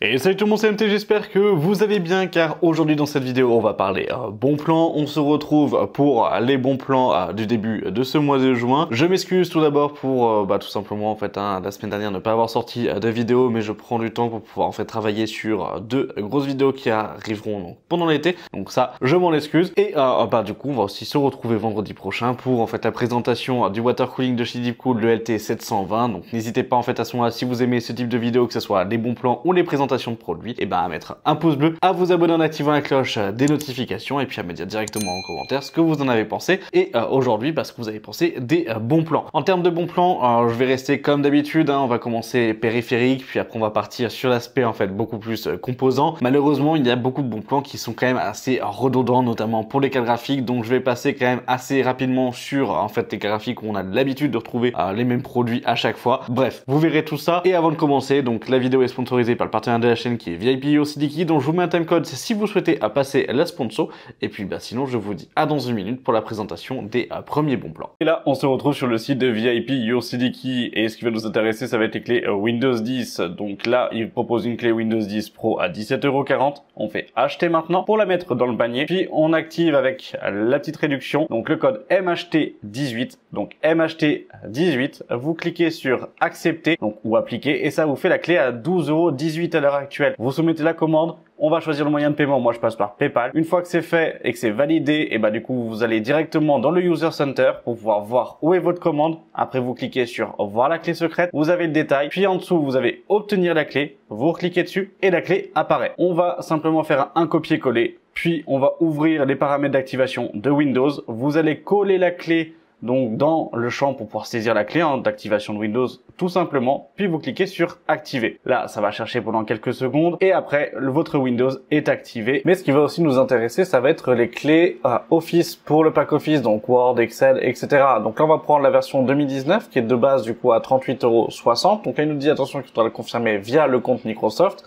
Et salut tout le monde, c'est MT, j'espère que vous allez bien car aujourd'hui dans cette vidéo on va parler bons plans. On se retrouve pour les bons plans du début de ce mois de juin. Je m'excuse tout d'abord pour tout simplement en fait la semaine dernière ne pas avoir sorti de vidéo, mais je prends du temps pour pouvoir en fait travailler sur deux grosses vidéos qui arriveront donc, pendant l'été. Donc ça je m'en excuse. Et du coup on va aussi se retrouver vendredi prochain pour en fait la présentation du water cooling de chez Deepcool, le LT 720. Donc n'hésitez pas en fait à ce moment-là, si vous aimez ce type de vidéo, que ce soit les bons plans ou les présentations de produits, et à mettre un pouce bleu, à vous abonner en activant la cloche des notifications et puis à me dire directement en commentaire ce que vous en avez pensé et aujourd'hui ce que vous avez pensé des bons plans. En termes de bons plans, je vais rester comme d'habitude, on va commencer périphérique puis après on va partir sur l'aspect en fait beaucoup plus composant. Malheureusement il y a beaucoup de bons plans qui sont quand même assez redondants, notamment pour les cartes graphiques, donc je vais passer quand même assez rapidement sur en fait les cartes graphiques où on a l'habitude de retrouver les mêmes produits à chaque fois. Bref, vous verrez tout ça. Et avant de commencer, donc la vidéo est sponsorisée par le partenaire de la chaîne qui est VIP USDKey, donc je vous mets un timecode si vous souhaitez passer la sponsor. Et puis sinon je vous dis à dans une minute pour la présentation des premiers bons plans. Et là on se retrouve sur le site de VIP USDKey et ce qui va nous intéresser ça va être les clés Windows 10. Donc là il propose une clé Windows 10 Pro à 17,40 €. On fait acheter maintenant pour la mettre dans le panier, puis on active avec la petite réduction, donc le code MHT18. Donc MHT18, vous cliquez sur accepter donc ou appliquer et ça vous fait la clé à 12,18 € à l'heure actuelle. Vous soumettez la commande, on va choisir le moyen de paiement. Moi je passe par PayPal. Une fois que c'est fait et que c'est validé, et du coup vous allez directement dans le User Center pour pouvoir voir où est votre commande. Après vous cliquez sur voir la clé secrète, vous avez le détail, puis en dessous vous avez obtenir la clé, vous cliquez dessus et la clé apparaît. On va simplement faire un copier-coller, puis on va ouvrir les paramètres d'activation de Windows. Vous allez coller la clé donc dans le champ pour pouvoir saisir la clé d'activation de Windows tout simplement, puis vous cliquez sur activer. Là ça va chercher pendant quelques secondes et après votre Windows est activé. Mais ce qui va aussi nous intéresser ça va être les clés Office pour le pack Office, donc Word, Excel, etc. Donc là on va prendre la version 2019 qui est de base du coup à 38,60 €. Donc là il nous dit attention qu'il faudra le confirmer via le compte Microsoft.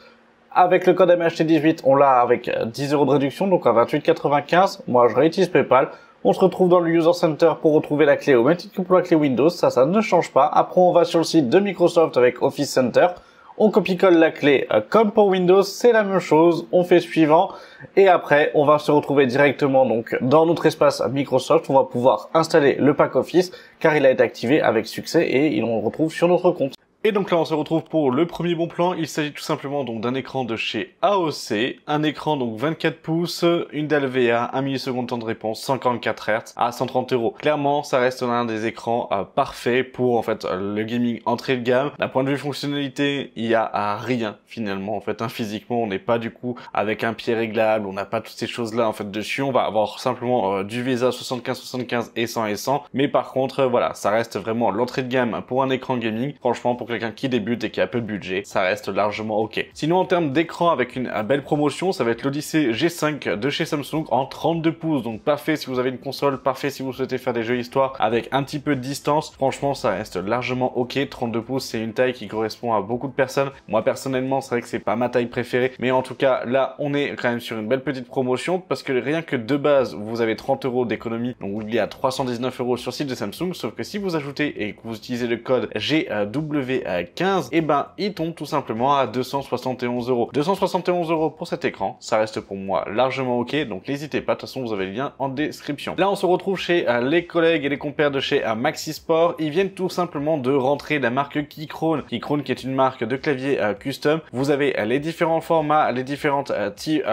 Avec le code MHT18 on l'a avec 10 € de réduction, donc à 28,95 €. Moi je réutilise PayPal. On se retrouve dans le User Center pour retrouver la clé au même titre que pour la clé Windows, ça ne change pas. Après on va sur le site de Microsoft avec Office Center, on copie-colle la clé comme pour Windows, c'est la même chose, on fait suivant et après on va se retrouver directement donc dans notre espace Microsoft, on va pouvoir installer le pack Office car il a été activé avec succès et on le retrouve sur notre compte. Et donc là on se retrouve pour le premier bon plan. Il s'agit tout simplement donc d'un écran de chez AOC, un écran donc 24 pouces, une dalle VA, 1 milliseconde temps de réponse, 144 Hz à 130 €. Clairement ça reste l'un des écrans parfaits pour en fait le gaming entrée de gamme. D'un point de vue fonctionnalité, il y a rien finalement en fait, physiquement on n'est pas du coup avec un pied réglable, on n'a pas toutes ces choses là en fait dessus. On va avoir simplement du VESA 75/75 et 100 et 100, mais par contre voilà, ça reste vraiment l'entrée de gamme pour un écran gaming. Franchement pour quelqu'un qui débute et qui a peu de budget, ça reste largement ok. Sinon en termes d'écran avec une belle promotion, ça va être l'Odyssey G5 de chez Samsung en 32 pouces, donc parfait si vous avez une console, parfait si vous souhaitez faire des jeux histoire avec un petit peu de distance. Franchement ça reste largement ok. 32 pouces c'est une taille qui correspond à beaucoup de personnes. Moi personnellement c'est vrai que c'est pas ma taille préférée, mais en tout cas là on est quand même sur une belle petite promotion parce que rien que de base vous avez 30 € d'économie, donc il y a 319 € sur le site de Samsung, sauf que si vous ajoutez et que vous utilisez le code GW15, il tombe tout simplement à 271 €. 271 € pour cet écran, ça reste pour moi largement ok, donc n'hésitez pas, de toute façon vous avez le lien en description. Là on se retrouve chez les collègues et les compères de chez Maxisport. Ils viennent tout simplement de rentrer la marque Keychron. Keychron qui est une marque de clavier custom. Vous avez les différents formats, les différentes types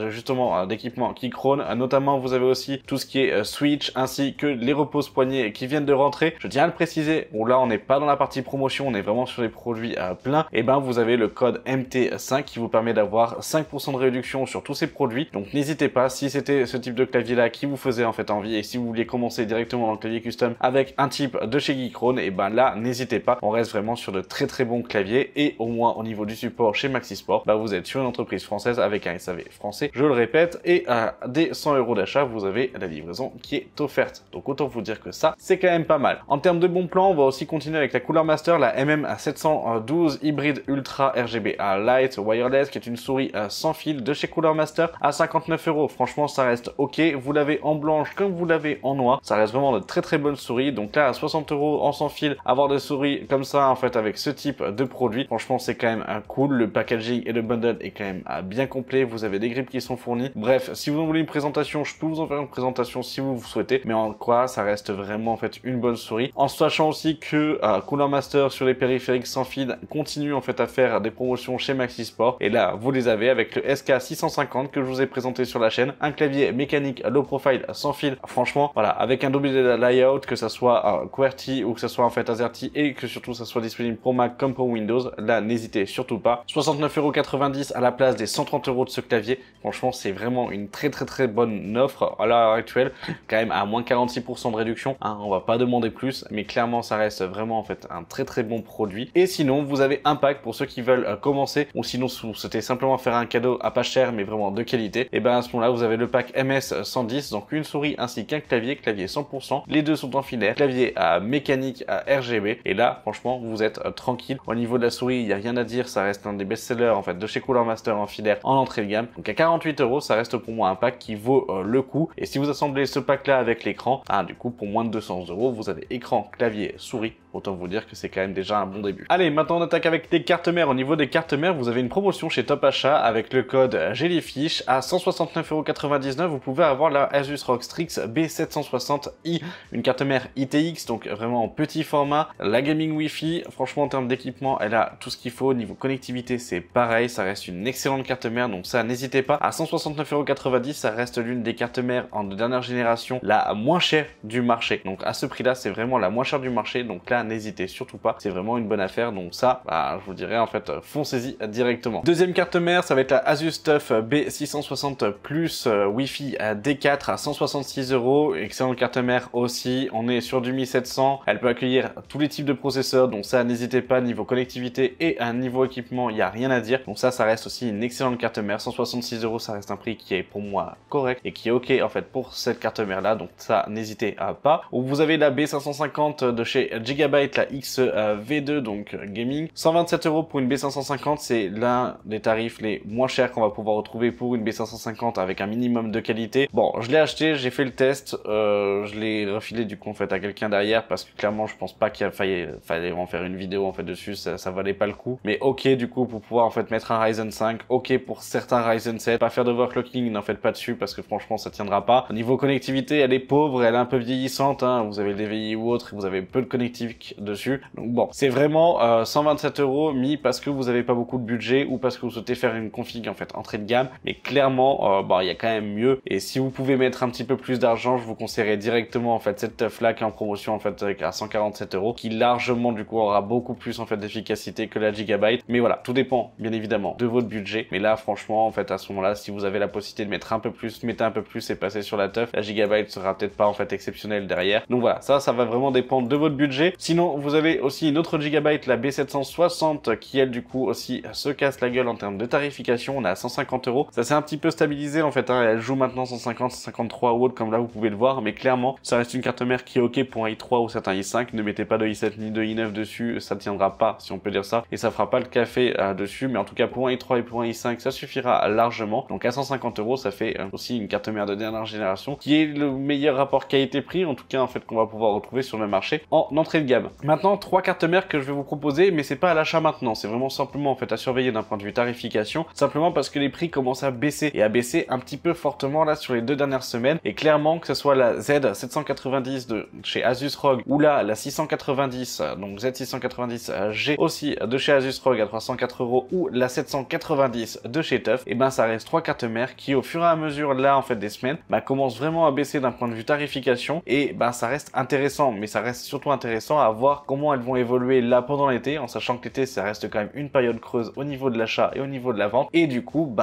justement d'équipements Keychron, notamment vous avez aussi tout ce qui est Switch ainsi que les repose-poignets qui viennent de rentrer. Je tiens à le préciser, bon là on n'est pas dans la partie promotion, on est vraiment sur les produits pleins. Et vous avez le code MT5 qui vous permet d'avoir 5% de réduction sur tous ces produits. Donc n'hésitez pas, si c'était ce type de clavier là qui vous faisait en fait envie et si vous vouliez commencer directement dans le clavier custom avec un type de chez Keychron, là n'hésitez pas, on reste vraiment sur de très bons claviers et au moins au niveau du support chez Maxisport, vous êtes sur une entreprise française avec un SAV français, je le répète, et dès 100 € d'achat vous avez la livraison qui est offerte. Donc autant vous dire que ça c'est quand même pas mal. En termes de bons plans, on va aussi continuer avec la Cooler Master, la SM712 hybride Ultra RGB Light Wireless, qui est une souris sans fil de chez Cooler Master à 59 €. Franchement, ça reste ok. Vous l'avez en blanche comme vous l'avez en noir. Ça reste vraiment de très très bonnes souris. Donc là, à 60 € en sans fil, avoir des souris comme ça, en fait, avec ce type de produit, franchement, c'est quand même cool. Le packaging et le bundle est quand même bien complet. Vous avez des grippes qui sont fournies. Bref, si vous en voulez une présentation, je peux vous en faire une présentation si vous souhaitez. Mais en quoi, ça reste vraiment, en fait, une bonne souris. En sachant aussi que Cooler Master sur les périphériques sans fil continue, en fait, à faire des promotions chez Maxi Sport. Et là, vous les avez avec le SK650 que je vous ai présenté sur la chaîne. Un clavier mécanique low profile sans fil. Franchement, voilà, avec un double layout, que ça soit QWERTY ou que ça soit en fait AZERTY et que surtout ça soit disponible pour Mac comme pour Windows. Là, n'hésitez surtout pas. 69,90 € à la place des 130 € de ce clavier. Franchement, c'est vraiment une très bonne offre à l'heure actuelle. Quand même à moins 46% de réduction. Hein, on va pas demander plus, mais clairement, ça reste vraiment en fait un très bon produit. Et sinon, vous avez un pack pour ceux qui veulent commencer, ou sinon si vous souhaitez simplement faire un cadeau à pas cher, mais vraiment de qualité. Et ben à ce moment-là, vous avez le pack MS110, donc une souris ainsi qu'un clavier 100%. Les deux sont en filaire, clavier à mécanique à RGB. Et là, franchement, vous êtes tranquille. Au niveau de la souris, il n'y a rien à dire. Ça reste un des best-sellers en fait de chez Cooler Master en filaire en entrée de gamme. Donc à 48 €, ça reste pour moi un pack qui vaut le coup. Et si vous assemblez ce pack-là avec l'écran, du coup, pour moins de 200 €, vous avez écran, clavier, souris. Autant vous dire que c'est quand même déjà un bon début. Allez, maintenant on attaque avec les cartes mères. Au niveau des cartes mères, vous avez une promotion chez Top Achat avec le code Jellyfish à 169,99 €. Vous pouvez avoir la Asus ROG Strix B760i, une carte mère ITX, donc vraiment en petit format. La gaming Wi-Fi, franchement en termes d'équipement, elle a tout ce qu'il faut. Niveau connectivité, c'est pareil, ça reste une excellente carte mère, donc ça n'hésitez pas. À 169,90 €, ça reste l'une des cartes mères en de dernière génération, la moins chère du marché. Donc à ce prix-là, c'est vraiment la moins chère du marché. Donc là, n'hésitez surtout pas, c'est vraiment une bonne affaire. Donc ça, je vous dirais en fait, foncez-y directement. Deuxième carte mère, ça va être la Asus TUF B660 Plus Wi-Fi D4 à 166 €. Excellente carte mère aussi. On est sur du 1700. Elle peut accueillir tous les types de processeurs. Donc ça, n'hésitez pas. Niveau connectivité et un niveau équipement, il n'y a rien à dire. Donc ça reste aussi une excellente carte mère. 166 €, ça reste un prix qui est pour moi correct et qui est ok en fait pour cette carte mère là. Donc ça, n'hésitez pas. Vous avez la B550 de chez Gigabyte, la XV2, donc gaming. 127 € pour une B550, c'est l'un des tarifs les moins chers qu'on va pouvoir retrouver pour une B550 avec un minimum de qualité. Bon, je l'ai acheté, j'ai fait le test, je l'ai refilé du coup en fait à quelqu'un derrière parce que clairement je pense pas qu'il fallait en faire une vidéo en fait dessus, ça valait pas le coup. Mais ok du coup pour pouvoir en fait mettre un Ryzen 5, ok pour certains Ryzen 7, pas faire d'overclocking, n'en faites pas dessus parce que franchement ça tiendra pas. Au niveau connectivité, elle est pauvre, elle est un peu vieillissante, hein. Vous avez le DVI ou autre, vous avez peu de connectivité dessus. Donc bon, c'est vraiment 127 € mis parce que vous avez pas beaucoup de budget ou parce que vous souhaitez faire une config en fait entrée de gamme. Mais clairement, il y a quand même mieux. Et si vous pouvez mettre un petit peu plus d'argent, je vous conseillerais directement en fait cette TUF là qui est en promotion en fait à 147 €, qui largement du coup aura beaucoup plus en fait d'efficacité que la Gigabyte. Mais voilà, tout dépend bien évidemment de votre budget. Mais là franchement en fait à ce moment-là, si vous avez la possibilité de mettre un peu plus, mettez un peu plus et passez sur la TUF. La Gigabyte sera peut-être pas en fait exceptionnelle derrière. Donc voilà, ça va vraiment dépendre de votre budget. Sinon vous avez aussi une autre Gigabyte, la B760, qui elle du coup aussi se casse la gueule en termes de tarification. On est à 150 €. Ça s'est un petit peu stabilisé en fait, hein. Elle joue maintenant 150, 153 ou autre comme là vous pouvez le voir, mais clairement ça reste une carte mère qui est ok pour un i3 ou certains i5. Ne mettez pas de i7 ni de i9 dessus, ça tiendra pas si on peut dire ça, et ça fera pas le café dessus. Mais en tout cas pour un i3 et pour un i5 ça suffira largement. Donc à 150 €, ça fait aussi une carte mère de dernière génération qui est le meilleur rapport qualité-prix en tout cas en fait qu'on va pouvoir retrouver sur le marché en entrée de gamme. Maintenant, trois cartes mères que je vais vous proposer, mais c'est pas à l'achat maintenant, c'est vraiment simplement en fait à surveiller d'un point de vue tarification, simplement parce que les prix commencent à baisser et à baisser un petit peu fortement là sur les 2 dernières semaines. Et clairement que ce soit la Z790 de chez Asus ROG ou là la 690, donc Z690G aussi de chez Asus ROG à 304 € ou la 790 de chez TUF, et ben ça reste trois cartes mères qui au fur et à mesure là en fait des semaines commencent vraiment à baisser d'un point de vue tarification. Et ça reste intéressant, mais ça reste surtout intéressant à voir comment elles vont évoluer là pendant l'été, en sachant que l'été ça reste quand même une période creuse au niveau de l'achat et au niveau de la vente. Et du coup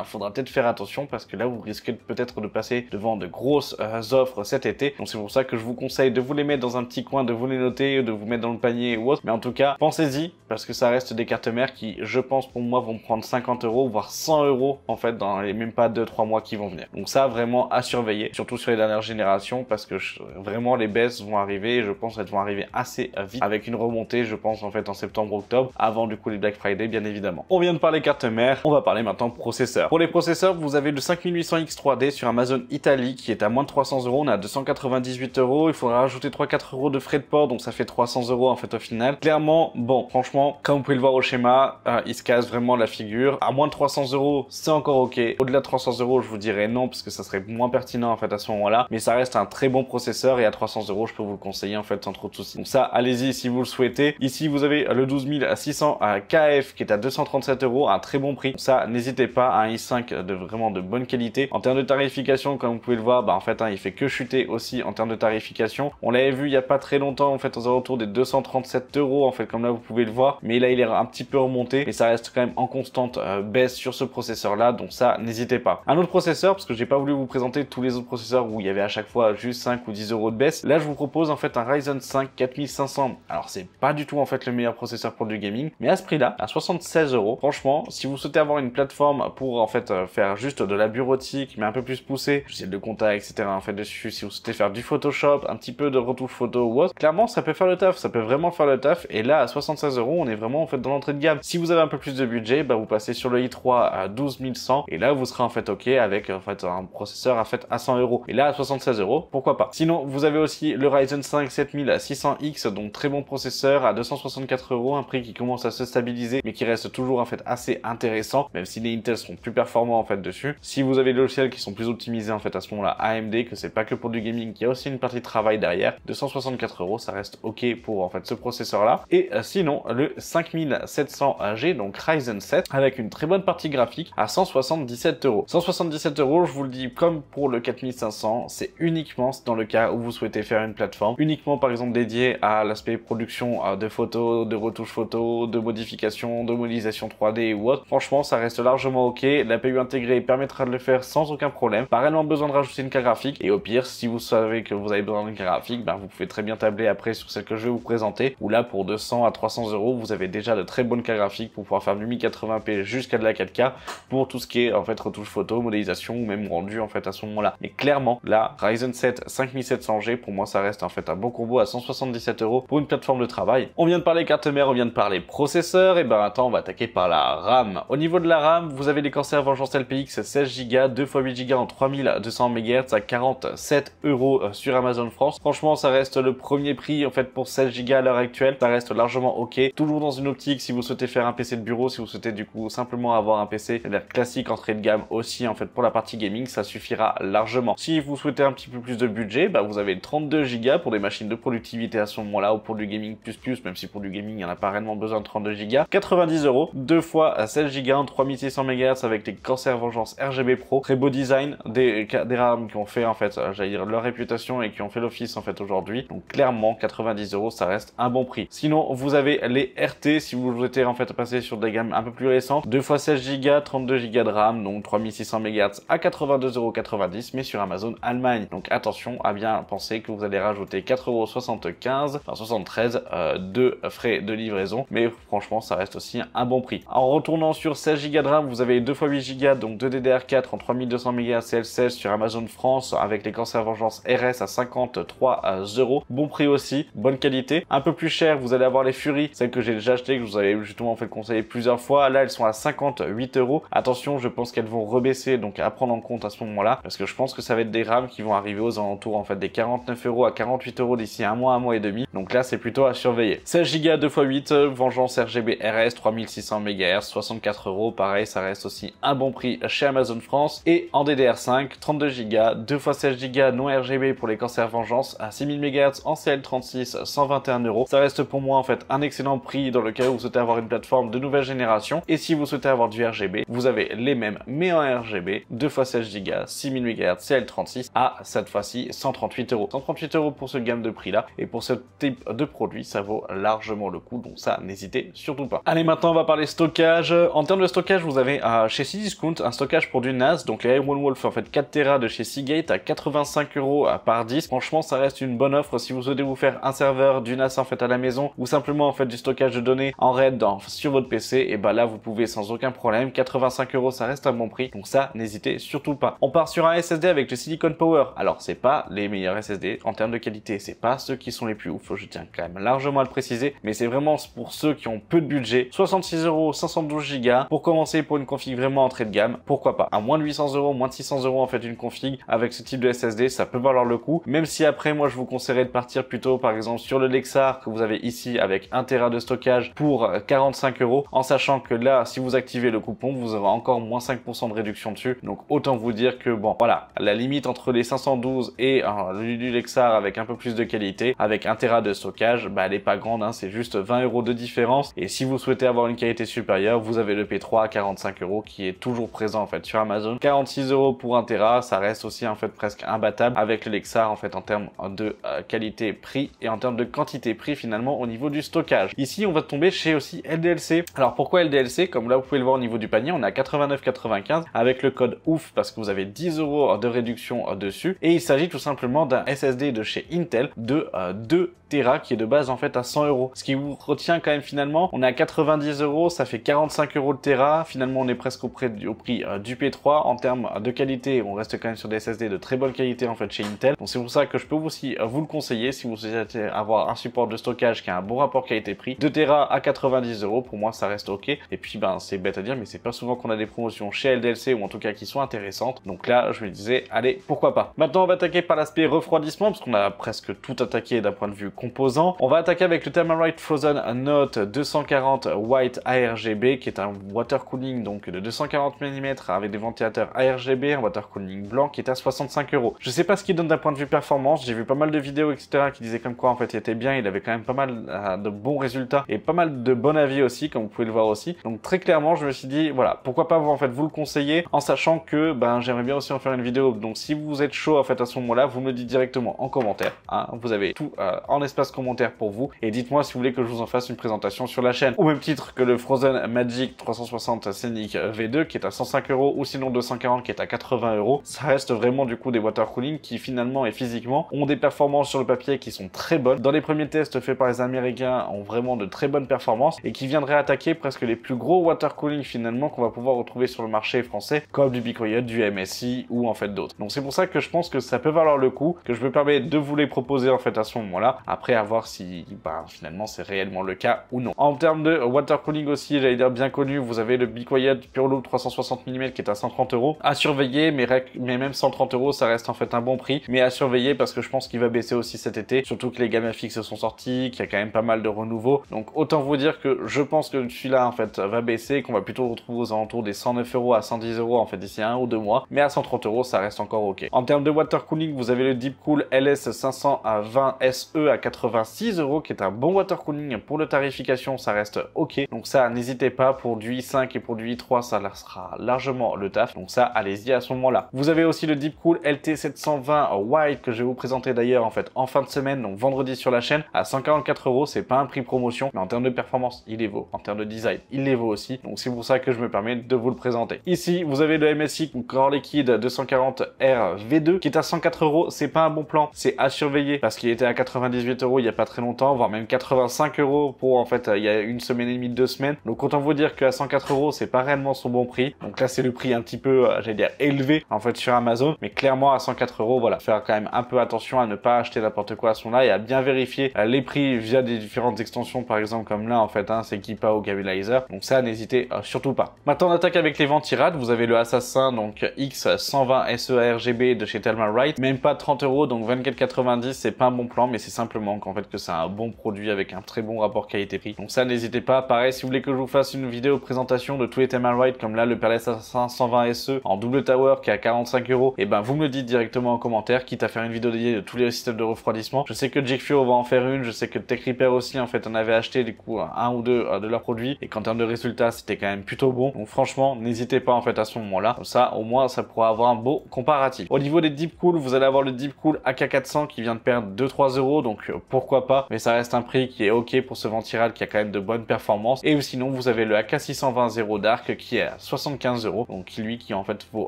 faudra peut-être faire attention parce que là vous risquez peut-être de passer devant de grosses offres cet été. Donc c'est pour ça que je vous conseille de vous les mettre dans un petit coin, de vous les noter, de vous mettre dans le panier ou autre. Mais en tout cas pensez-y parce que ça reste des cartes mères qui, je pense pour moi, vont prendre 50 € voire 100 € en fait dans les même pas 2-3 mois qui vont venir. Donc ça vraiment à surveiller, surtout sur les dernières générations, parce que vraiment les baisses vont arriver et je pense qu'elles vont arriver assez assez vite avec une remontée, je pense, en fait, en septembre-octobre, avant du coup les Black Friday, bien évidemment. On vient de parler carte mère, on va parler maintenant processeur. Pour les processeurs, vous avez le 5800X 3D sur Amazon Italie qui est à moins de 300 €, on est à 298 €, il faudra rajouter 3-4 € de frais de port, donc ça fait 300 € en fait au final. Clairement, bon, franchement, comme vous pouvez le voir au schéma, il se casse vraiment la figure. À moins de 300 €, c'est encore ok. Au-delà de 300 €, je vous dirais non, parce que ça serait moins pertinent en fait à ce moment-là, mais ça reste un très bon processeur et à 300 €, je peux vous le conseiller en fait sans trop de soucis. Donc ça, allez-y si vous le souhaitez. Ici, vous avez le 12600 KF qui est à 237 €, un très bon prix. Donc ça, n'hésitez pas, un i5 de vraiment de bonne qualité. En termes de tarification, comme vous pouvez le voir, bah en fait, il fait que chuter aussi en termes de tarification. On l'avait vu il y a pas très longtemps en fait aux alentours des 237 € en fait, comme là vous pouvez le voir, mais là il est un petit peu remonté, mais ça reste quand même en constante baisse sur ce processeur là, donc ça n'hésitez pas. Un autre processeur, parce que j'ai pas voulu vous présenter tous les autres processeurs où il y avait à chaque fois juste 5 ou 10 € de baisse, là je vous propose en fait un Ryzen 5 4500. Alors c'est pas du tout en fait le meilleur processeur pour du gaming, mais à ce prix là, à 76 €, franchement, si vous souhaitez avoir une plateforme pour en fait faire juste de la bureautique mais un peu plus poussée, je sais, de contact etc en fait dessus, si vous souhaitez faire du Photoshop, un petit peu de retouche photo ou autre, clairement ça peut faire le taf, ça peut vraiment faire le taf, et là à 76 €, on est vraiment en fait dans l'entrée de gamme. Si vous avez un peu plus de budget, bah vous passez sur le i3 à 12100 et là vous serez en fait ok avec en fait un processeur à 100 €. Et là à 76 €, pourquoi pas. Sinon vous avez aussi le Ryzen 5 7600X, donc très bon processeur à 264 €, un prix qui commence à se stabiliser mais qui reste toujours en fait assez intéressant, même si les Intel sont plus performants en fait dessus. Si vous avez des logiciels qui sont plus optimisés en fait à ce moment-là, AMD, que c'est pas que pour du gaming, qu'il y a aussi une partie de travail derrière, 264 €, ça reste ok pour en fait ce processeur là. Et sinon le 5700G, donc Ryzen 7 avec une très bonne partie graphique à 177 €. 177 €, je vous le dis, comme pour le 4500, c'est uniquement dans le cas où vous souhaitez faire une plateforme uniquement par exemple dédiée à l'aspect production de photos, de retouches photos, de modifications, de modélisation 3D ou autre. Franchement, ça reste largement ok. L'APU intégrée permettra de le faire sans aucun problème. Pas réellement besoin de rajouter une carte graphique, et au pire, si vous savez que vous avez besoin d'une carte graphique, ben vous pouvez très bien tabler après sur celle que je vais vous présenter, où là pour 200 à 300 €, vous avez déjà de très bonnes cartes graphiques pour pouvoir faire du 1080p jusqu'à de la 4K pour tout ce qui est en fait retouche photo, modélisation ou même rendu en fait à ce moment-là. Mais clairement, là, Ryzen 7 5700G, pour moi ça reste en fait un bon combo à 177 € pour une plateforme de travail. On vient de parler carte mère, on vient de parler processeur, et ben attends, on va attaquer par la RAM. Au niveau de la RAM, vous avez les Corsair Vengeance LPX 16 Go, 2 x 8 Go en 3200 MHz à 47 € sur Amazon France. Franchement, ça reste le premier prix en fait pour 16 Go à l'heure actuelle. Ça reste largement ok. Toujours dans une optique, si vous souhaitez faire un PC de bureau, si vous souhaitez du coup simplement avoir un PC, c'est-à-dire classique entrée de gamme aussi en fait pour la partie gaming, ça suffira largement. Si vous souhaitez un petit peu plus de budget, bah vous avez 32 Go pour des machines de productivité à ce moment-là, ou pour du gaming plus, même si pour du gaming il n'y en a pas réellement besoin de 32 Go. 90 €, 2 x 16 Go en 3600 MHz avec les Corsair Vengeance RGB Pro. Très beau design, des RAM qui ont fait en fait, j'allais dire, leur réputation et qui ont fait l'office en fait aujourd'hui. Donc clairement 90 €, ça reste un bon prix. Sinon vous avez les RT si vous souhaitez en fait passer sur des gammes un peu plus récentes. 2 x 16 Go, 32 Go de RAM, donc 3600 MHz à 82,90 €, mais sur Amazon Allemagne. Donc attention à bien penser que vous allez rajouter 4,75 €, enfin 73 de frais de livraison, mais franchement ça reste aussi un bon prix. En retournant sur 16 Go de RAM, vous avez 2 x 8 Go, donc 2 DDR4 en 3200 MHz CL16 sur Amazon France avec les Corsair Vengeance RS à 53 €. Bon prix aussi, bonne qualité. Un peu plus cher, vous allez avoir les Fury, celles que j'ai déjà achetées, que je vous avais justement fait conseiller plusieurs fois. Là, elles sont à 58 €. Attention, je pense qu'elles vont rebaisser, donc à prendre en compte à ce moment-là, parce que je pense que ça va être des RAM qui vont arriver aux alentours en fait des 49 € à 48 € d'ici un mois et demi. Donc là, c'est plutôt à surveiller. 16 Go 2 x 8, Vengeance RGB RS 3600 MHz, 64 €. Pareil, ça reste aussi un bon prix chez Amazon France. Et en DDR5, 32 Go, 2 x 16 Go non RGB pour les Corsair Vengeance à 6000 MHz en CL36, 121 €. Ça reste pour moi en fait un excellent prix dans le cas où vous souhaitez avoir une plateforme de nouvelle génération. Et si vous souhaitez avoir du RGB, vous avez les mêmes mais en RGB, 2 x 16 Go, 6000 MHz CL36 à cette fois-ci 138 €. 138 € pour ce gamme de prix là, et pour ce type de produit, ça vaut largement le coup, donc ça n'hésitez surtout pas. Allez, maintenant on va parler stockage. En termes de stockage, vous avez chez Cdiscount un stockage pour du NAS, donc les Iron Wolf en fait 4 Tera de chez Seagate à 85 € par 10. Franchement, ça reste une bonne offre si vous souhaitez vous faire un serveur, du NAS en fait à la maison, ou simplement en fait du stockage de données en RAID sur votre PC, et bah là vous pouvez sans aucun problème. 85 €, ça reste un bon prix, donc ça n'hésitez surtout pas. On part sur un SSD avec le Silicon Power. Alors c'est pas les meilleurs SSD en termes de qualité, c'est pas ceux qui sont les plus ouf, je tiens quand même largement à le préciser, mais c'est vraiment pour ceux qui ont peu de budget. 66 €, 512 Go pour commencer pour une config vraiment entrée de gamme, pourquoi pas. À moins de 800 €, moins de 600 € en fait une config avec ce type de SSD, ça peut valoir le coup, même si après moi je vous conseillerais de partir plutôt par exemple sur le Lexar que vous avez ici avec 1 Tera de stockage pour 45 €, en sachant que là si vous activez le coupon vous aurez encore moins 5% de réduction dessus, donc autant vous dire que bon voilà, la limite entre les 512 et du Lexar avec un peu plus de qualité, avec 1 Tera de stockage, bah elle est pas grande, hein, c'est juste 20 € de différence, et si vous souhaitez avoir une qualité supérieure, vous avez le P3 à 45 € qui est toujours présent en fait sur Amazon. 46 € pour 1 Tera, ça reste aussi en fait presque imbattable avec le Lexar en fait en termes de qualité-prix et en termes de quantité-prix finalement au niveau du stockage. Ici on va tomber chez aussi LDLC. Alors pourquoi LDLC? Comme là vous pouvez le voir au niveau du panier, on est à 89,95 avec le code OUF parce que vous avez 10 € de réduction dessus, et il s'agit tout simplement d'un SSD de chez Intel de 2 Tera qui est de base en fait à 100 €. Ce qui vous retient quand même finalement, on est à 90 €, ça fait 45 € le Tera, finalement on est presque au prix du P3. En termes de qualité, on reste quand même sur des SSD de très bonne qualité en fait chez Intel, donc c'est pour ça que je peux aussi vous le conseiller si vous souhaitez avoir un support de stockage qui a un bon rapport qualité-prix. 2 Tera à 90 €, pour moi ça reste ok, et puis ben c'est bête à dire mais c'est pas souvent qu'on a des promotions chez LDLC ou en tout cas qui sont intéressantes, donc là je me disais allez pourquoi pas. Maintenant on va attaquer par l'aspect refroidissement parce qu'on a presque tout attaqué d'un point de vue composant. On va attaquer avec le Thermalright Frozen Note 240 White ARGB qui est un water cooling donc de 240 mm avec des ventilateurs ARGB, un water cooling blanc qui est à 65 €. Je sais pas ce qu'il donne d'un point de vue performance, j'ai vu pas mal de vidéos etc qui disaient comme quoi en fait il était bien, il avait quand même pas mal de bons résultats et pas mal de bons avis aussi comme vous pouvez le voir aussi. Donc très clairement je me suis dit voilà pourquoi pas en fait vous le conseiller, en sachant que ben j'aimerais bien aussi en faire une vidéo, donc si vous êtes chaud en fait à ce moment là vous me le dites directement en commentaire, hein. Vous avez tout en espace commentaire pour vous, et dites-moi si vous voulez que je vous en fasse une présentation sur la chaîne, au même titre que le Frozen Magic 360 Scenic V2 qui est à 105 €, ou sinon 240 qui est à 80 €. Ça reste vraiment du coup des water cooling qui finalement et physiquement ont des performances sur le papier qui sont très bonnes. Dans les premiers tests faits par les Américains ont vraiment de très bonnes performances et qui viendraient attaquer presque les plus gros water cooling finalement qu'on va pouvoir retrouver sur le marché français, comme du BeQuiet, du MSI ou en fait d'autres. Donc c'est pour ça que je pense que ça peut valoir le coup, que je me permets de vous les proposer en fait à ce moment-là, après à voir si finalement c'est réellement le cas ou non. En termes de water cooling aussi, j'allais dire bien connu, vous avez le BeQuiet PureLoop 360 mm qui est à 130 € à surveiller, mais même 130 € ça reste en fait un bon prix, mais à surveiller parce que je pense qu'il va baisser aussi cet été, surtout que les gammes FX sont sorties, qu'il y a quand même pas mal de renouveau, donc autant vous dire que je pense que celui-là en fait va baisser, qu'on va plutôt retrouver aux alentours des 109 € à 110 € en fait d'ici 1 ou 2 mois, mais à 130 € ça reste encore ok. En termes de water cooling, vous avez le Deepcool LS520 SE à 86 € qui est un bon water cooling pour le tarification, ça reste ok, donc ça n'hésitez pas, pour du i5 et pour du i3 ça sera largement le taf, donc ça allez-y à ce moment-là. Vous avez aussi le Deepcool LT720 White que je vais vous présenter d'ailleurs en fait en fin de semaine, donc vendredi sur la chaîne, à 144 €, c'est pas un prix promotion, mais en termes de performance il les vaut, en termes de design il les vaut aussi, donc c'est pour ça que je me permets de vous le présenter. Ici vous avez le MSI Core Liquid 240R V2 qui est à 104 €, c'est pas un bon plan, c'est à surveiller parce qu'il était à 98 € il y a pas très longtemps, voire même 85 € pour en fait il y a une semaine et demie, 2 semaines, donc autant vous dire qu'à 104 € c'est pas réellement son bon prix, donc là c'est le prix un petit peu j'allais dire élevé en fait sur Amazon, mais clairement à 104 € voilà, faire quand même un peu attention à ne pas acheter n'importe quoi à ce moment-là et à bien vérifier les prix via des différentes extensions, par exemple comme là en fait c'est Keepa ou Gavilizer, donc ça n'hésitez surtout pas. Maintenant on attaque avec les ventirades, vous avez le Assassin donc X120 SE RGB de chez Thermalright, même pas 30 €, donc 24,90, c'est pas un bon plan, mais c'est simplement qu'en fait que c'est un bon produit avec un très bon rapport qualité-prix, donc ça n'hésitez pas. Pareil, si vous voulez que je vous fasse une vidéo présentation de tous les Thermalright comme là le Perles Assassin 120 SE en double tower qui est à 45 €, et ben vous me le dites directement en commentaire, quitte à faire une vidéo dédiée de tous les systèmes de refroidissement. Je sais que Jekfio va en faire une, je sais que TechRepair aussi en fait on avait acheté du coup un ou deux de leurs produits et qu'en termes de résultats c'était quand même plutôt bon, donc franchement n'hésitez pas en fait à ce moment-là, comme ça au moins ça pourra avoir un beau comparatif. Au niveau des Deepcool, vous allez avoir le Deepcool AK400 qui vient de perdre 2-3 €, donc pourquoi pas, mais ça reste un prix qui est ok pour ce ventirad qui a quand même de bonnes performances. Et sinon vous avez le AK620 Zero Dark qui est à 75 €, donc lui qui en fait vaut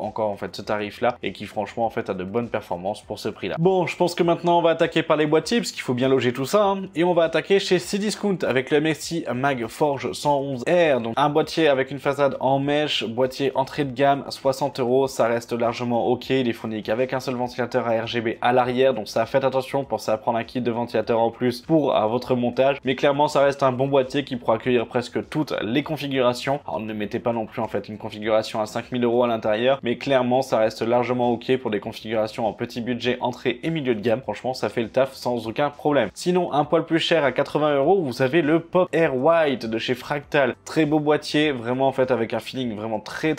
encore en fait ce tarif là et qui franchement en fait a de bonnes performances pour ce prix là. Bon, je pense que maintenant on va attaquer par les boîtiers parce qu'il faut bien loger tout ça, hein. Et on va attaquer chez Cdiscount avec le MSI Mag Forge 111R, donc un boîtier avec une façade en mèche, boîtier entrée de gamme, 60 €, ça reste largement ok, il est fourni qu'avec un seul ventilateur à RGB à l'arrière, donc ça faites attention, pensez à prendre un kit de ventilateur ventilateur en plus pour votre montage. Mais clairement, ça reste un bon boîtier qui pourra accueillir presque toutes les configurations. Alors ne mettez pas non plus en fait une configuration à 5000 € à l'intérieur, mais clairement ça reste largement ok pour des configurations en petit budget, entrée et milieu de gamme. Franchement, ça fait le taf sans aucun problème. Sinon, un poil plus cher à 80 €, vous avez le Pop Air White de chez Fractal. Très beau boîtier, vraiment en fait avec un feeling vraiment très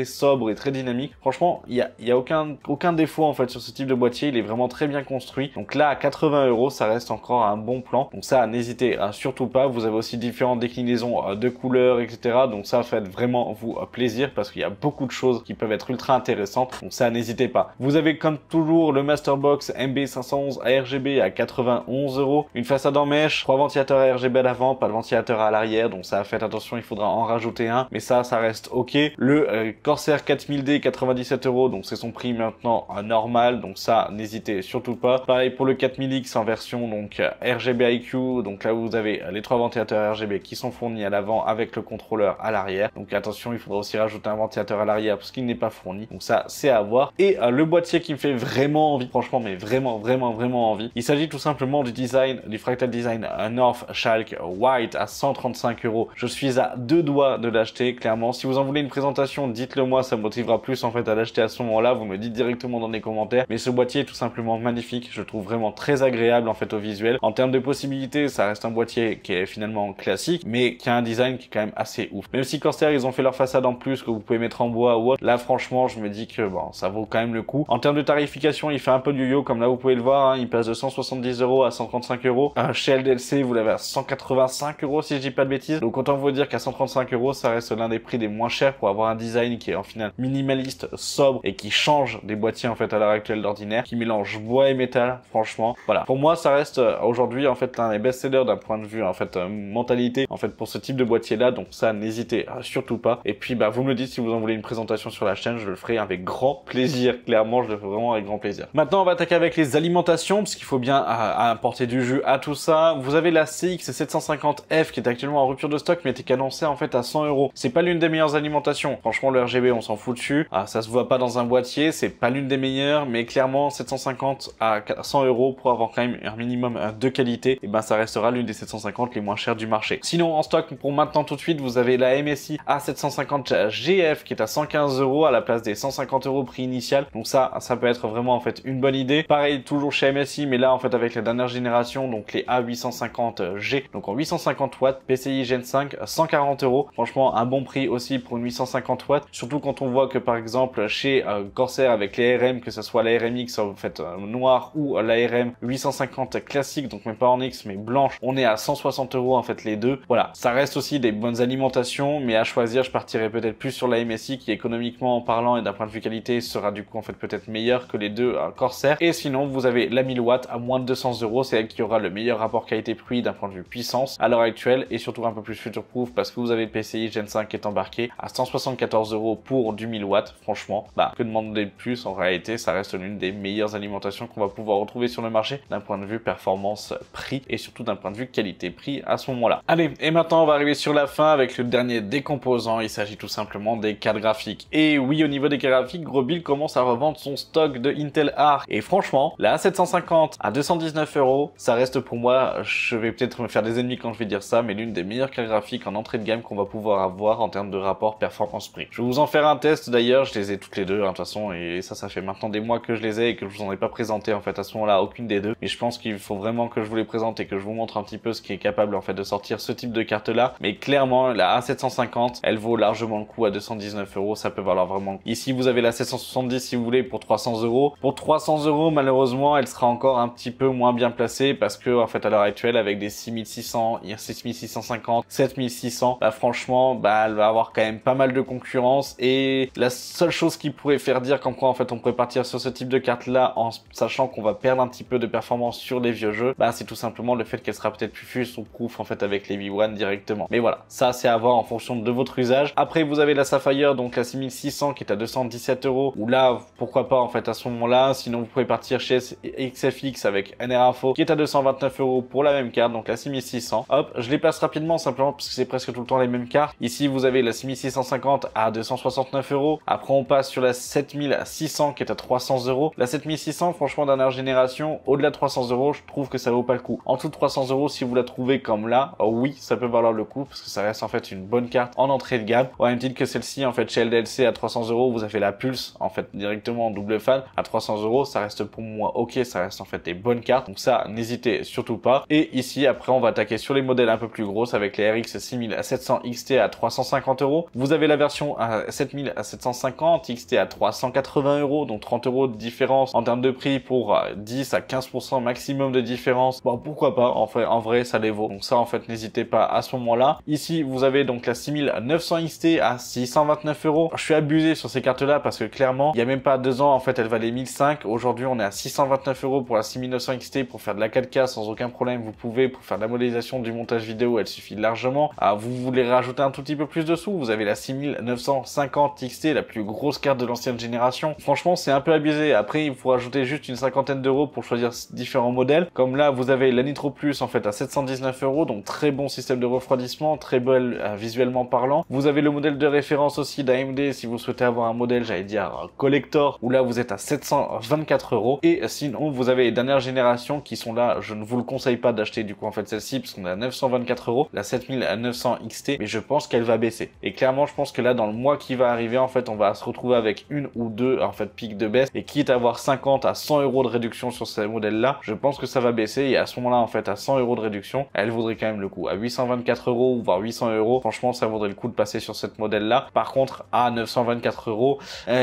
sobre et très dynamique. Franchement, il y a aucun défaut en fait sur ce type de boîtier, il est vraiment très bien construit. Donc là, à 80 €, ça reste encore un bon plan. Donc ça, n'hésitez surtout pas. Vous avez aussi différentes déclinaisons de couleurs, etc. Donc ça, faites vraiment vous plaisir parce qu'il y a beaucoup de choses qui peuvent être ultra intéressantes. Donc ça, n'hésitez pas. Vous avez comme toujours le Masterbox MB511 ARGB à 91 €. Une façade en mèche, 3 ventilateurs ARGB à l'avant, pas de ventilateur à l'arrière. Donc ça, faites attention, il faudra en rajouter un. Mais ça reste ok. Le Corsair 4000D 97 €. Donc c'est son prix maintenant normal. Donc ça, n'hésitez surtout pas. Pareil pour le 4000X en version donc RGB IQ. Donc là, vous avez les 3 ventilateurs RGB qui sont fournis à l'avant avec le contrôleur à l'arrière. Donc attention, il faudra aussi rajouter un ventilateur à l'arrière parce qu'il n'est pas fourni. Donc ça, c'est à voir. Et le boîtier qui me fait vraiment envie, franchement, mais vraiment envie. Il s'agit tout simplement du design, du Fractal Design North Chalk White à 135 €. Je suis à 2 doigts de l'acheter, clairement. Si vous en voulez une présentation, dites-le moi, ça me motivera plus en fait à l'acheter à ce moment-là. Vous me dites directement dans les commentaires. Mais ce boîtier est tout simplement magnifique. Je le trouve vraiment très agréable en fait au visuel. En termes de possibilités, ça reste un boîtier qui est finalement classique, mais qui a un design qui est quand même assez ouf. Même si Corsair, ils ont fait leur façade en plus que vous pouvez mettre en bois ou autre, là franchement, je me dis que bon, ça vaut quand même le coup. En termes de tarification, il fait un peu du yo, comme là vous pouvez le voir, hein, il passe de 170 € à 135 €. Chez LDLC, vous l'avez à 185 € si je dis pas de bêtises. Donc autant vous dire qu'à 135 €, ça reste l'un des prix des moins chers pour avoir un design qui est en final minimaliste, sobre et qui change des boîtiers en fait à l'heure actuelle d'ordinaire, qui mélange bois et métal. Franchement, voilà. Pour moi, ça reste aujourd'hui en fait l'un des best-sellers d'un point de vue en fait mentalité en fait pour ce type de boîtier là. Donc ça, n'hésitez surtout pas. Et puis bah vous me le dites si vous en voulez une présentation sur la chaîne, je le ferai avec grand plaisir. Clairement, je le fais vraiment avec grand plaisir. Maintenant, on va attaquer avec les alimentations parce qu'il faut bien apporter du jus à tout ça. Vous avez la CX750F qui est actuellement en rupture de stock, mais qui est annoncée en fait à 100 €. C'est pas l'une des meilleures alimentations. Franchement, le RGB, on s'en fout dessus. Ça se voit pas dans un boîtier, c'est pas l'une des meilleures, mais clairement 750 à 100 € pour avoir quand même un minimum de qualité, et ben ça restera l'une des 750 les moins chères du marché. Sinon, en stock pour maintenant tout de suite, vous avez la MSI A750 GF qui est à 115 € à la place des 150 € prix initial. Donc ça peut être vraiment en fait une bonne idée. Pareil, toujours chez MSI, mais là en fait avec la dernière génération, donc les A850G, donc en 850 watts, PCI Gen 5, 140 €. Franchement, un bon prix aussi pour une 850 watts, surtout quand on voit que par exemple chez Corsair avec les RM, que ce soit la RMX en fait noire ou la RM 850 classique, donc même pas en X mais blanche, on est à 160 € en fait les deux. Voilà, ça reste aussi des bonnes alimentations, mais à choisir, je partirais peut-être plus sur la MSI qui économiquement en parlant et d'un point de vue qualité sera du coup en fait peut-être meilleure que les deux Corsair. Et sinon, vous avez la 1000 watts à moins de 200 €, c'est elle qui aura le meilleur rapport qualité-prix d'un point de vue puissance à l'heure actuelle, et surtout un peu plus future-proof parce que vous avez le PCI Gen 5 qui est embarqué à 174 € pour du 1000 watts. Franchement, bah que demander de plus, en réalité ça reste l'une des meilleures alimentations qu'on va pouvoir retrouver sur le marché d'un point de vue performance prix et surtout d'un point de vue qualité-prix à ce moment-là. Allez, et maintenant on va arriver sur la fin avec le dernier des composants. Il s'agit tout simplement des cartes graphiques. Et oui, au niveau des cartes graphiques, Grobil commence à revendre son stock de Intel Arc. Et franchement, la A750 à 219 €, ça reste pour moi, je vais peut-être me faire des ennemis quand je vais dire ça, mais l'une des meilleures cartes graphiques en entrée de gamme qu'on va pouvoir avoir en termes de rapport performance-prix. Je vais vous en faire un test d'ailleurs, je les ai toutes les deux, hein, de toute façon, et ça fait maintenant des mois que je les ai et que je vous en ai pas présenté en fait à ce moment-là, aucune des deux. Mais je pense qu'il faut vraiment que je vous les présente et que je vous montre un petit peu ce qui est capable en fait de sortir ce type de carte-là. Mais clairement, la A750, elle vaut largement le coup à 219 €, ça peut valoir vraiment. Ici, vous avez la 770 si vous voulez pour 300 €. Pour 300 €, malheureusement, elle sera encore un petit peu moins bien placée parce que en fait à l'heure actuelle, avec des 6600, 6650, 7600, bah franchement, bah elle va avoir quand même pas mal de concurrence, et la seule chose qui pourrait faire dire comme quoi en fait on pourrait partir sur ce type de carte là en sachant qu'on va perdre un petit peu de performance sur les vieux jeux, bah c'est tout simplement le fait qu'elle sera peut-être plus future-proof en fait avec les V1 directement. Mais voilà, ça c'est à voir en fonction de votre usage. Après vous avez la Sapphire, donc la 6600 qui est à 217 €, ou là pourquoi pas en fait à ce moment-là. Sinon vous pouvez partir chez XFX avec NR-Info qui est à 229 € pour la même carte, donc la 6600. Hop, je les passe rapidement simplement parce que c'est presque tout le temps les mêmes cartes. Ici vous avez la 6650 à 269 €. Après on passe sur la 7600 qui est à 300 €. La 7600 franchement dernière génération, au-delà de 300 €, €, je trouve que ça vaut pas le coup. En dessous de 300 €, si vous la trouvez comme là, oui, ça peut valoir le coup parce que ça reste en fait une bonne carte en entrée de gamme. Au même titre que celle-ci, en fait, chez LDLC à 300 €, vous avez la Pulse, en fait, directement en double fan à 300 €. Ça reste pour moi ok, ça reste en fait des bonnes cartes. Donc ça, n'hésitez surtout pas. Et ici, après, on va attaquer sur les modèles un peu plus grosses avec les RX 6700 XT à 350 €. Vous avez la version à 7750 XT à 380 €, donc 30 € de différence en termes de prix pour 10 à 15% maximum de différence. Bon, pourquoi pas, en vrai, ça les vaut. Donc ça, en fait, n'hésitez pas à ce moment-là. Ici, vous avez donc la 6900 XT à 629 €. Je suis abusé sur ces cartes-là parce que clairement, il y a même pas 2 ans, en fait, elle valait 1005. Aujourd'hui, on est à 629 € pour la 6900 XT pour faire de la 4K sans aucun problème. Vous pouvez, pour faire de la modélisation, du montage vidéo, elle suffit largement. Vous voulez rajouter un tout petit peu plus de sous, vous avez la 6950 XT, la plus grosse carte de l'ancienne génération. Franchement, c'est un peu abusé. Après, il faut rajouter juste une cinquantaine d'euros pour choisir différents modèles. Comme là, vous avez la Nitro Plus, en fait, à 719 €, donc très bon système de refroidissement, très belle visuellement parlant. Vous avez le modèle de référence aussi d'AMD si vous souhaitez avoir un modèle, j'allais dire collector, où là vous êtes à 724 €. Et sinon, vous avez les dernières générations qui sont là. Je ne vous le conseille pas d'acheter du coup en fait celle-ci parce qu'on est à 924 €, la 7900 XT, mais je pense qu'elle va baisser. Et clairement, je pense que là, dans le mois qui va arriver, en fait, on va se retrouver avec une ou deux en fait pics de baisse. Et quitte à avoir 50 à 100 € de réduction sur ces modèles-là, je pense que ça va baisser. Et à ce moment-là, en fait, à 100 € de réduction, elle vaudrait quand même le coup. À 824 € ou voire 800 €, franchement, ça vaudrait le coup de passer sur cette modèle-là. Par contre, à 924 €,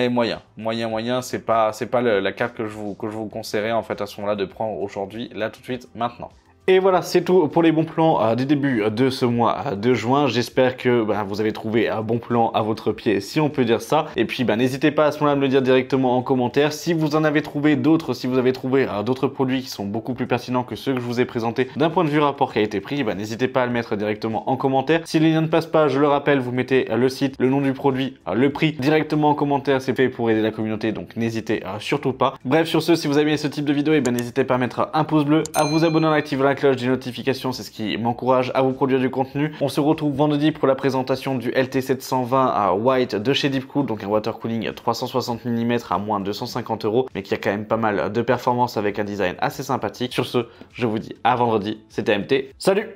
moyen, c'est pas la carte que je vous conseillerais en fait à ce moment-là de prendre aujourd'hui, là tout de suite, maintenant. Et voilà, c'est tout pour les bons plans du début de ce mois de juin. J'espère que vous avez trouvé un bon plan à votre pied, si on peut dire ça. Et puis, n'hésitez pas à ce moment-là à me le dire directement en commentaire. Si vous en avez trouvé d'autres, si vous avez trouvé d'autres produits qui sont beaucoup plus pertinents que ceux que je vous ai présentés d'un point de vue rapport qualité-prix, n'hésitez pas à le mettre directement en commentaire. Si les liens ne passent pas, je le rappelle, vous mettez le site, le nom du produit, le prix directement en commentaire. C'est fait pour aider la communauté, donc n'hésitez surtout pas. Bref, sur ce, si vous aimez ce type de vidéo, n'hésitez pas à mettre un pouce bleu, à vous abonner, à activer la cloche des notifications, c'est ce qui m'encourage à vous produire du contenu. On se retrouve vendredi pour la présentation du LT720 à White de chez Deepcool, donc un water cooling 360 mm à moins 250 €, mais qui a quand même pas mal de performance avec un design assez sympathique. Sur ce, je vous dis à vendredi, c'était MT, salut!